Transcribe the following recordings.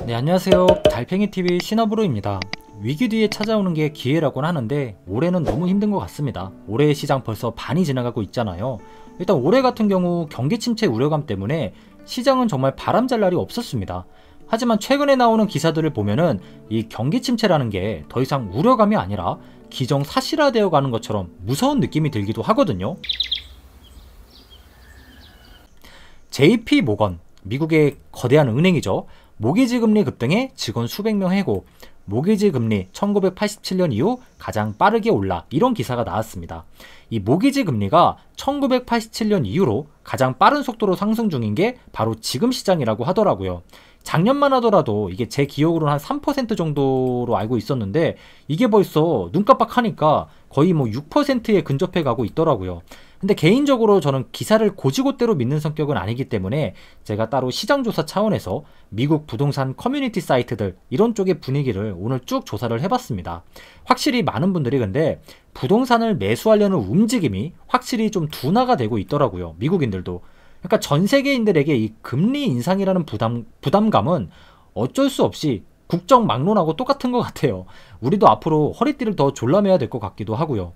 네, 안녕하세요. 달팽이TV 신화브로입니다. 위기 뒤에 찾아오는 게 기회라고는 하는데 올해는 너무 힘든 것 같습니다. 올해의 시장 벌써 반이 지나가고 있잖아요. 일단 올해 같은 경우 경기 침체 우려감 때문에 시장은 정말 바람잘 날이 없었습니다. 하지만 최근에 나오는 기사들을 보면은 이 경기 침체라는 게 더 이상 우려감이 아니라 기정사실화되어 가는 것처럼 무서운 느낌이 들기도 하거든요. JP 모건, 미국의 거대한 은행이죠. 모기지 금리 급등에 직원 수백 명 해고, 모기지 금리 1987년 이후 가장 빠르게 올라, 이런 기사가 나왔습니다. 이 모기지 금리가 1987년 이후로 가장 빠른 속도로 상승 중인 게 바로 지금 시장이라고 하더라고요. 작년만 하더라도 이게 제 기억으로는 한 3% 정도로 알고 있었는데 이게 벌써 눈 깜빡하니까 거의 뭐 6%에 근접해 가고 있더라고요. 근데 개인적으로 저는 기사를 고지고대로 믿는 성격은 아니기 때문에 제가 따로 시장조사 차원에서 미국 부동산 커뮤니티 사이트들 이런 쪽의 분위기를 오늘 쭉 조사를 해봤습니다. 확실히 많은 분들이 근데 부동산을 매수하려는 움직임이 확실히 좀 둔화가 되고 있더라고요. 미국인들도. 그러니까 전 세계인들에게 이 금리 인상이라는 부담감은 어쩔 수 없이 국정 막론하고 똑같은 것 같아요. 우리도 앞으로 허리띠를 더 졸라매야 될 것 같기도 하고요.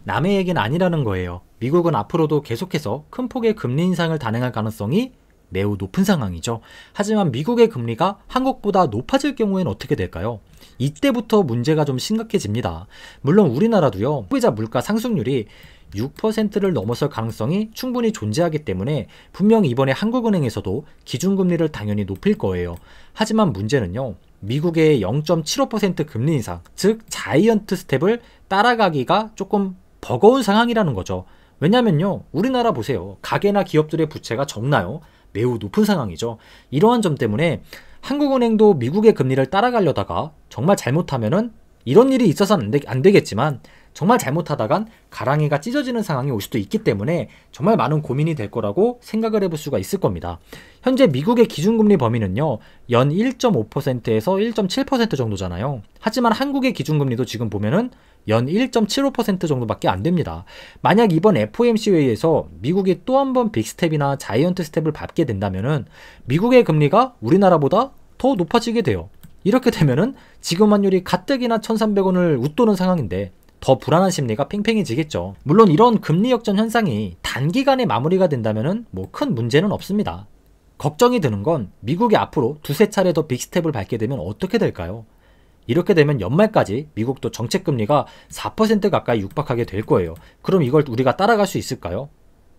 남의 얘기는 아니라는 거예요. 미국은 앞으로도 계속해서 큰 폭의 금리 인상을 단행할 가능성이 매우 높은 상황이죠. 하지만 미국의 금리가 한국보다 높아질 경우에는 어떻게 될까요? 이때부터 문제가 좀 심각해집니다. 물론 우리나라도요, 소비자 물가 상승률이 6%를 넘어설 가능성이 충분히 존재하기 때문에 분명히 이번에 한국은행에서도 기준금리를 당연히 높일 거예요. 하지만 문제는요, 미국의 0.75% 금리 인상, 즉 자이언트 스텝을 따라가기가 조금 버거운 상황이라는 거죠. 왜냐면요, 우리나라 보세요. 가계나 기업들의 부채가 적나요? 매우 높은 상황이죠. 이러한 점 때문에 한국은행도 미국의 금리를 따라가려다가 정말 잘못하면은 이런 일이 있어서는 안 되겠지만 정말 잘못하다간 가랑이가 찢어지는 상황이 올 수도 있기 때문에 정말 많은 고민이 될 거라고 생각을 해볼 수가 있을 겁니다. 현재 미국의 기준금리 범위는요, 연 1.5%에서 1.7% 정도잖아요. 하지만 한국의 기준금리도 지금 보면은 연 1.75% 정도밖에 안 됩니다. 만약 이번 FOMC 회의에서 미국이 또 한 번 빅스텝이나 자이언트 스텝을 밟게 된다면은 미국의 금리가 우리나라보다 더 높아지게 돼요. 이렇게 되면은 지금 환율이 가뜩이나 1,300원을 웃도는 상황인데 더 불안한 심리가 팽팽해지겠죠. 물론 이런 금리 역전 현상이 단기간에 마무리가 된다면은 뭐 큰 문제는 없습니다. 걱정이 드는 건 미국이 앞으로 두세 차례 더 빅스텝을 밟게 되면 어떻게 될까요? 이렇게 되면 연말까지 미국도 정책금리가 4% 가까이 육박하게 될 거예요. 그럼 이걸 우리가 따라갈 수 있을까요?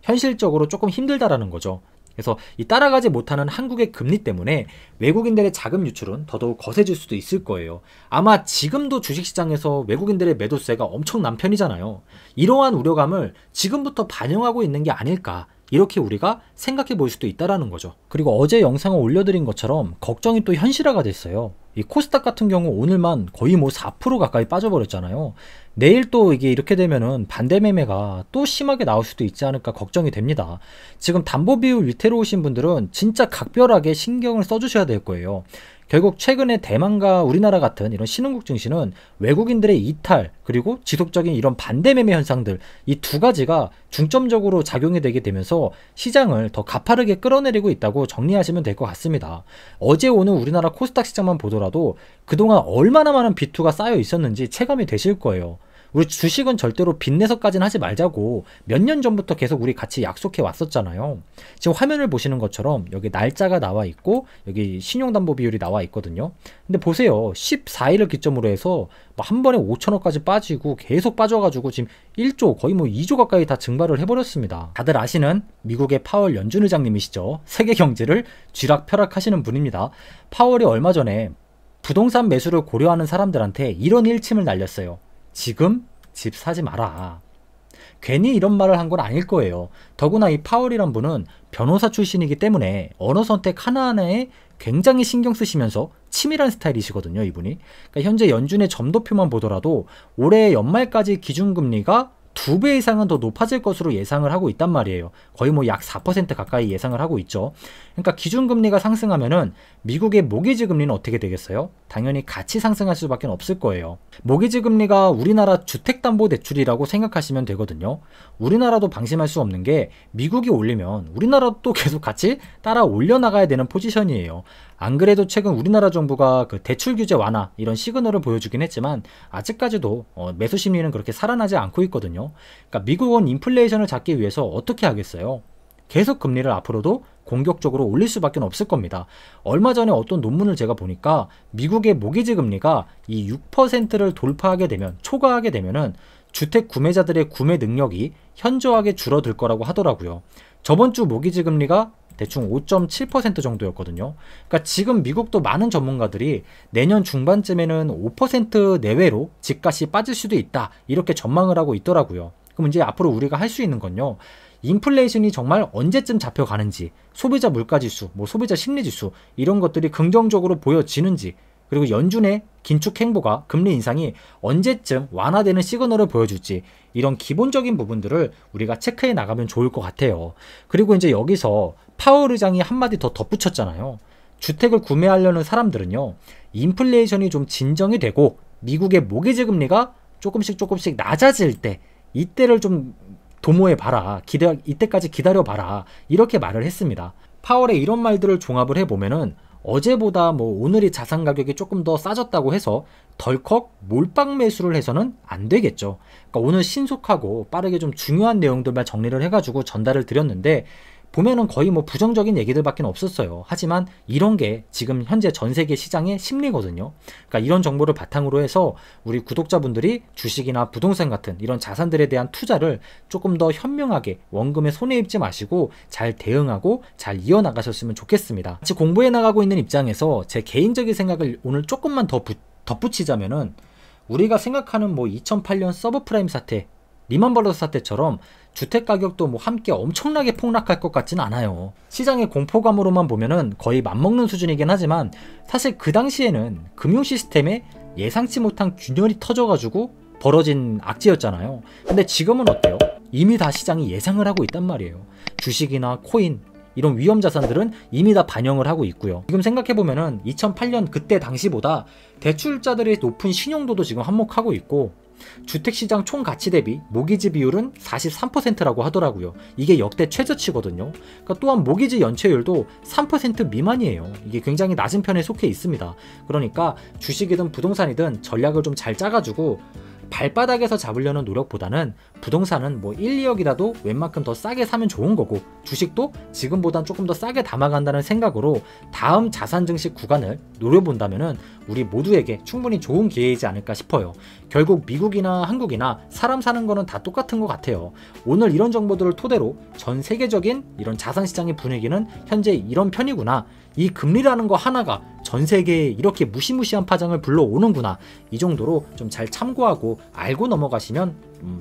현실적으로 조금 힘들다라는 거죠. 그래서 이 따라가지 못하는 한국의 금리 때문에 외국인들의 자금 유출은 더더욱 거세질 수도 있을 거예요. 아마 지금도 주식시장에서 외국인들의 매도세가 엄청난 편이잖아요. 이러한 우려감을 지금부터 반영하고 있는 게 아닐까, 이렇게 우리가 생각해 볼 수도 있다라는 거죠. 그리고 어제 영상을 올려드린 것처럼 걱정이 또 현실화가 됐어요. 이 코스닥 같은 경우 오늘만 거의 뭐 4% 가까이 빠져버렸잖아요. 내일 또 이게 이렇게 되면은 반대 매매가 또 심하게 나올 수도 있지 않을까 걱정이 됩니다. 지금 담보 비율 위태로우신 분들은 진짜 각별하게 신경을 써주셔야 될 거예요. 결국 최근에 대만과 우리나라 같은 이런 신흥국 증시는 외국인들의 이탈, 그리고 지속적인 이런 반대 매매 현상들, 이 두 가지가 중점적으로 작용이 되게 되면서 시장을 더 가파르게 끌어내리고 있다고 정리하시면 될 것 같습니다. 어제 오늘 우리나라 코스닥 시장만 보더라도 그동안 얼마나 많은 비투가 쌓여 있었는지 체감이 되실 거예요. 우리 주식은 절대로 빚내서까지는 하지 말자고 몇 년 전부터 계속 우리 같이 약속해 왔었잖아요. 지금 화면을 보시는 것처럼 여기 날짜가 나와 있고 여기 신용담보 비율이 나와 있거든요. 근데 보세요. 14일을 기점으로 해서 한 번에 5천억까지 빠지고 계속 빠져가지고 지금 1조, 거의 뭐 2조 가까이 다 증발을 해버렸습니다. 다들 아시는 미국의 파월 연준 의장님이시죠. 세계 경제를 쥐락펴락하시는 분입니다. 파월이 얼마 전에 부동산 매수를 고려하는 사람들한테 이런 일침을 날렸어요. 지금 집 사지 마라. 괜히 이런 말을 한 건 아닐 거예요. 더구나 이 파월이란 분은 변호사 출신이기 때문에 언어 선택 하나하나에 굉장히 신경 쓰시면서 치밀한 스타일이시거든요, 이분이. 그러니까 현재 연준의 점도표만 보더라도 올해 연말까지 기준금리가 2배 이상은 더 높아질 것으로 예상을 하고 있단 말이에요. 거의 뭐 약 4% 가까이 예상을 하고 있죠. 그러니까 기준금리가 상승하면은 미국의 모기지 금리는 어떻게 되겠어요? 당연히 같이 상승할 수밖에 없을 거예요. 모기지 금리가 우리나라 주택담보대출이라고 생각하시면 되거든요. 우리나라도 방심할 수 없는 게 미국이 올리면 우리나라도 또 계속 같이 따라 올려나가야 되는 포지션이에요. 안 그래도 최근 우리나라 정부가 그 대출 규제 완화 이런 시그널을 보여주긴 했지만 아직까지도 매수 심리는 그렇게 살아나지 않고 있거든요. 그러니까 미국은 인플레이션을 잡기 위해서 어떻게 하겠어요? 계속 금리를 앞으로도 공격적으로 올릴 수밖에 없을 겁니다. 얼마 전에 어떤 논문을 제가 보니까 미국의 모기지 금리가 이 6%를 돌파하게 되면, 초과하게 되면은 주택 구매자들의 구매 능력이 현저하게 줄어들 거라고 하더라고요. 저번 주 모기지 금리가 대충 5.7% 정도였거든요. 그러니까 지금 미국도 많은 전문가들이 내년 중반쯤에는 5% 내외로 집값이 빠질 수도 있다, 이렇게 전망을 하고 있더라고요. 그럼 이제 앞으로 우리가 할 수 있는 건요, 인플레이션이 정말 언제쯤 잡혀가는지, 소비자 물가지수, 소비자 심리지수 이런 것들이 긍정적으로 보여지는지, 그리고 연준의 긴축 행보가, 금리 인상이 언제쯤 완화되는 시그널을 보여줄지, 이런 기본적인 부분들을 우리가 체크해 나가면 좋을 것 같아요. 그리고 이제 여기서 파월 의장이 한마디 더 덧붙였잖아요. 주택을 구매하려는 사람들은요, 인플레이션이 좀 진정이 되고 미국의 모기지 금리가 조금씩 낮아질 때, 이때를 좀 도모해 봐라, 이때까지 기다려 봐라, 이렇게 말을 했습니다. 파월의 이런 말들을 종합을 해보면은 어제보다 오늘이 자산 가격이 조금 더 싸졌다고 해서 덜컥 몰빵 매수를 해서는 안 되겠죠. 그러니까 오늘 신속하고 빠르게 좀 중요한 내용들만 정리를 해가지고 전달을 드렸는데, 보면은 거의 부정적인 얘기들밖에 없었어요. 하지만 이런 게 지금 현재 전 세계 시장의 심리거든요. 그러니까 이런 정보를 바탕으로 해서 우리 구독자분들이 주식이나 부동산 같은 이런 자산들에 대한 투자를 조금 더 현명하게, 원금에 손해 입지 마시고 잘 대응하고 잘 이어나가셨으면 좋겠습니다. 같이 공부해 나가고 있는 입장에서 제 개인적인 생각을 오늘 조금만 더 덧붙이자면은, 우리가 생각하는 2008년 서브프라임 사태, 리먼브라더스 사태처럼 주택 가격도 함께 엄청나게 폭락할 것 같지는 않아요. 시장의 공포감으로만 보면은 거의 맞먹는 수준이긴 하지만, 사실 그 당시에는 금융 시스템에 예상치 못한 균열이 터져가지고 벌어진 악재였잖아요. 근데 지금은 어때요? 이미 다 시장이 예상을 하고 있단 말이에요. 주식이나 코인, 이런 위험 자산들은 이미 다 반영을 하고 있고요. 지금 생각해보면은 2008년 그때 당시보다 대출자들의 높은 신용도도 지금 한몫하고 있고, 주택시장 총 가치 대비 모기지 비율은 43%라고 하더라고요. 이게 역대 최저치거든요. 그러니까 또한 모기지 연체율도 3% 미만이에요. 이게 굉장히 낮은 편에 속해 있습니다. 그러니까 주식이든 부동산이든 전략을 좀 잘 짜가지고 발바닥에서 잡으려는 노력보다는 부동산은 1, 2억이라도 웬만큼 더 싸게 사면 좋은 거고, 주식도 지금보단 조금 더 싸게 담아간다는 생각으로 다음 자산 증식 구간을 노려본다면은 우리 모두에게 충분히 좋은 기회이지 않을까 싶어요. 결국 미국이나 한국이나 사람 사는 거는 다 똑같은 것 같아요. 오늘 이런 정보들을 토대로 전 세계적인 이런 자산 시장의 분위기는 현재 이런 편이구나, 이 금리라는 거 하나가 전 세계에 이렇게 무시무시한 파장을 불러오는구나, 이 정도로 좀 잘 참고하고 알고 넘어가시면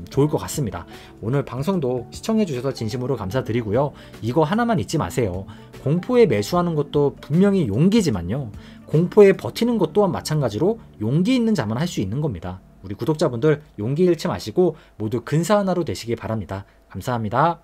좋을 것 같습니다. 오늘 방송도 시청해 주셔서 진심으로 감사드리고요. 이거 하나만 잊지 마세요. 공포에 매수하는 것도 분명히 용기지만요, 공포에 버티는 것 또한 마찬가지로 용기 있는 자만 할 수 있는 겁니다. 우리 구독자분들 용기 잃지 마시고 모두 근사한 하루 되시길 바랍니다. 감사합니다.